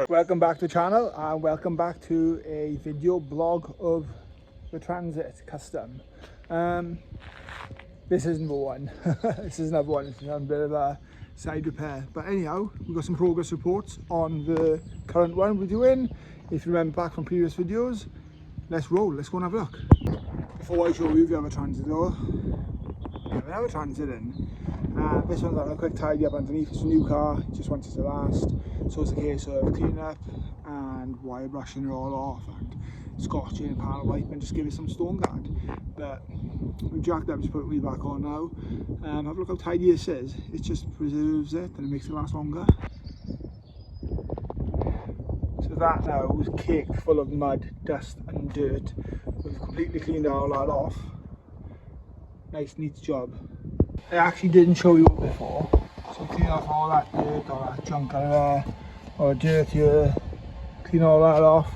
Welcome back to the channel and welcome back to a video blog of the Transit Custom. This isn't the one. This is another one. It's a bit of a side repair, but anyhow, we've got some progress reports on the current one we're doing. If you remember back from previous videos, let's roll. Let's go and have a look. Before I show you the other Transit though, we have another Transit in. This one's having a quick tidy up underneath. It's a new car, just wants it to last, so it's a case of cleaning up and wire brushing it all off and scotching and panel wipe and just give it some stone guard. But we've jacked up, just put the wheel back on now. Have a look how tidy this is. It just preserves it and it makes it last longer. So that now was caked full of mud, dust and dirt. We've completely cleaned all that off. Nice neat job. I actually didn't show you before, so clean off all that dirt, all that junk out of there, or dirt here, clean all that off,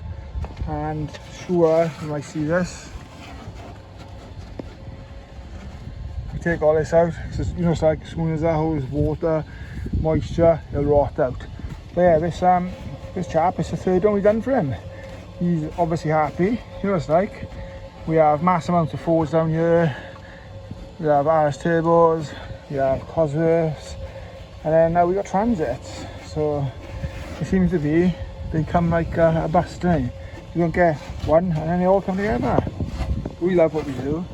and sure, you might see this. You take all this out, because you know, it's like as soon as that holds water, moisture, it'll rot out. But yeah, this chap, it's the third one we've done for him. He's obviously happy. You know what it's like. We have mass amounts of Fords down here. We have RS turbos, we have Cosworths, and then now we got Transits. So it seems to be they come like a bus, don't they? You don't get one and then they all come together. We love what we do.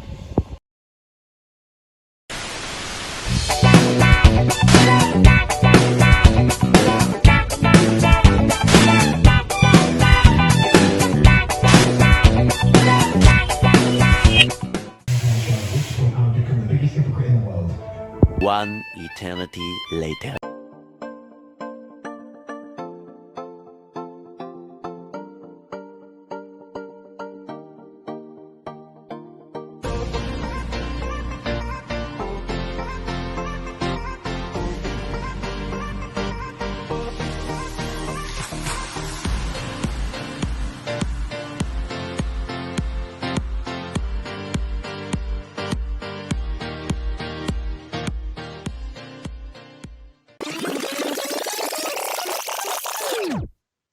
One eternity later.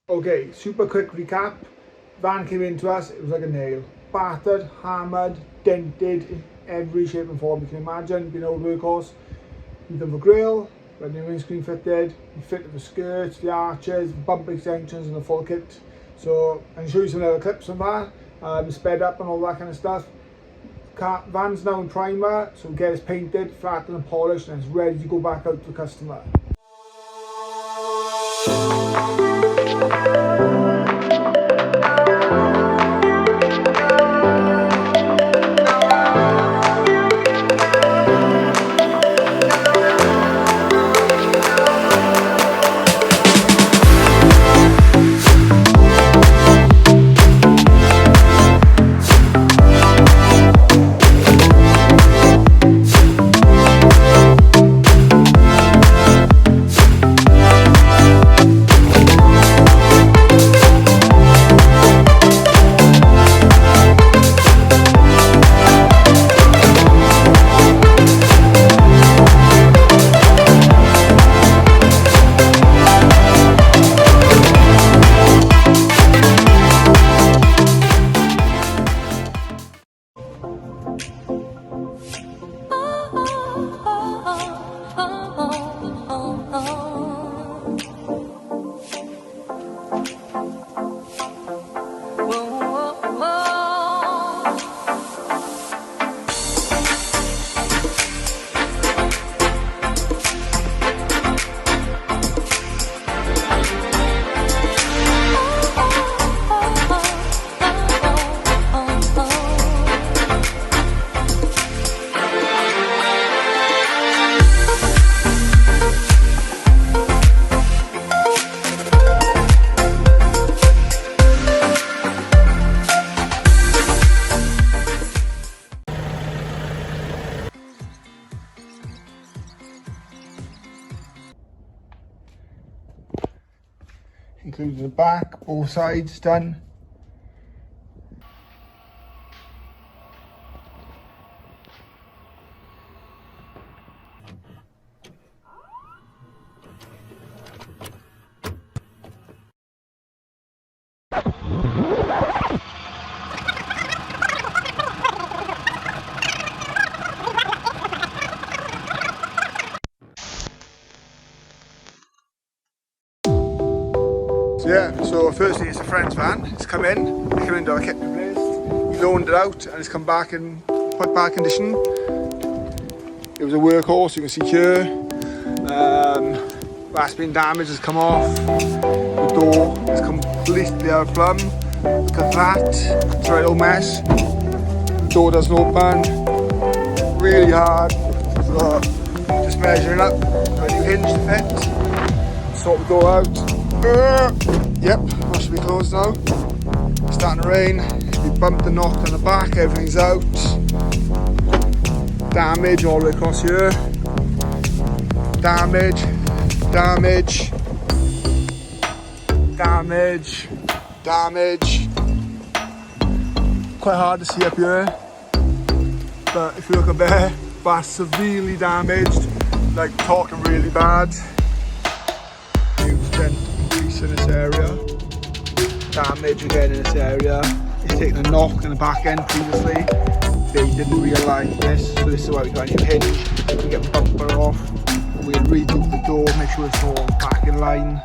Okay, super quick recap. Van came into us, it was like a nail. Battered, hammered, dented in every shape and form you can imagine. Being an old workhorse. We've done the grille, we had new windscreen fitted, we fitted the skirts, the arches, the bumper extensions and the full kit. So I'll show you some other clips from that, sped up and all that kind of stuff. Van's now in primer, so we'll get it painted, flattened and polished, and it's ready to go back out to the customer. Including the back, both sides done. So firstly, it's a friend's van. It's come in, taken into a kit replaced. He loaned it out and it's come back in quite bad condition. It was a workhorse, you can see here. That's been damaged, has come off. The door is completely out of plumb. Look at that, it's a right old mess. The door doesn't open, really hard. So just measuring up, got a new hinge to fit. Sort the door out. Yep, that should be closed now. It's starting to rain. We bumped and knocked on the back, everything's out. Damage all the way across here. Damage, damage, damage, damage. Quite hard to see up here, but if you look up there, that's severely damaged, like talking really bad. Huge dent increase in this area. Damage again in this area. It's taken a knock in the back end previously. They didn't realise this, so this is why we got a new hinge. We get the bumper off. We rebuilt the door, make sure it's all back in line.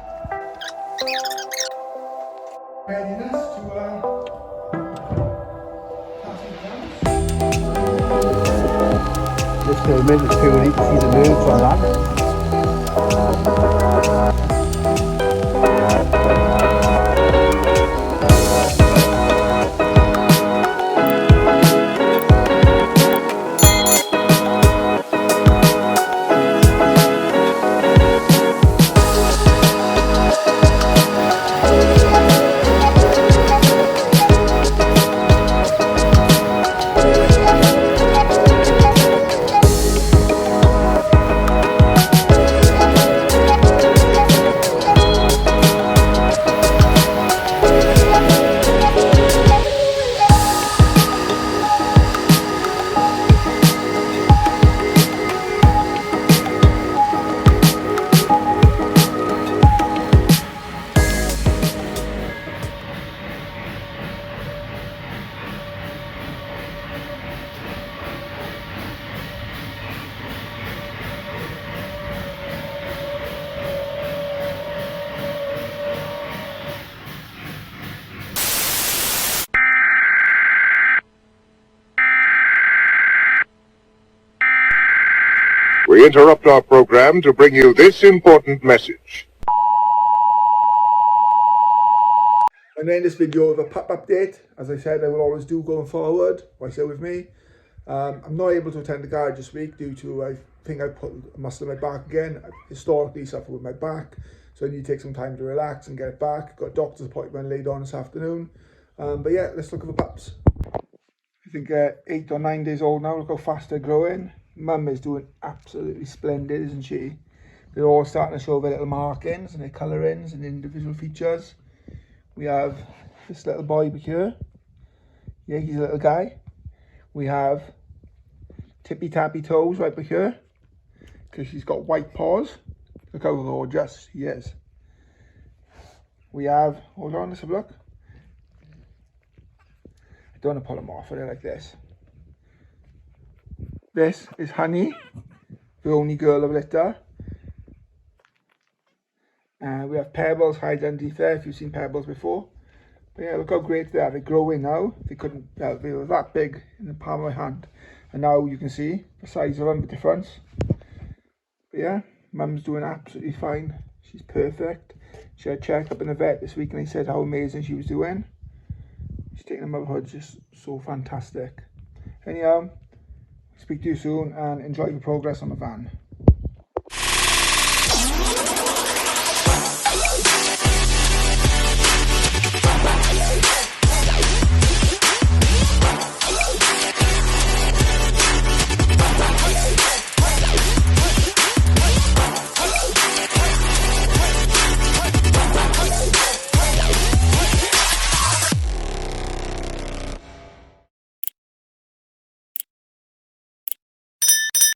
Readiness to Just for a minute, 2 weeks, see the moves on that. We interrupt our program to bring you this important message. I'm going to end this video with a pup update. As I said, I will always do going forward. Why say with me? I'm not able to attend the garage this week due to, I think I put a muscle in my back again. I historically suffer with my back, so I need to take some time to relax and get it back. Got a doctor's appointment later on this afternoon. But yeah, let's look at the pups. I think 8 or 9 days old now. Look how fast they're growing. Mum is doing absolutely splendid, isn't she? They're all starting to show their little markings and their colourings and individual features. We have this little boy back here. Yeah, he's a little guy. We have tippy tappy toes right back here, because she's got white paws. Look how gorgeous he is. We have, hold on, let's have a look. I don't want to pull them off, they're like this. This is Honey, the only girl of litter. We have Pebbles hide underneath there, if you've seen Pebbles before. But yeah, look how great they are. They're growing now. They were that big in the palm of my hand. And now you can see the size of them, the difference. But yeah, Mum's doing absolutely fine. She's perfect. She had a check up in the vet this week and they said how amazing she was doing. She's taking the motherhood just so fantastic. Anyhow, speak to you soon and enjoy the progress on the van.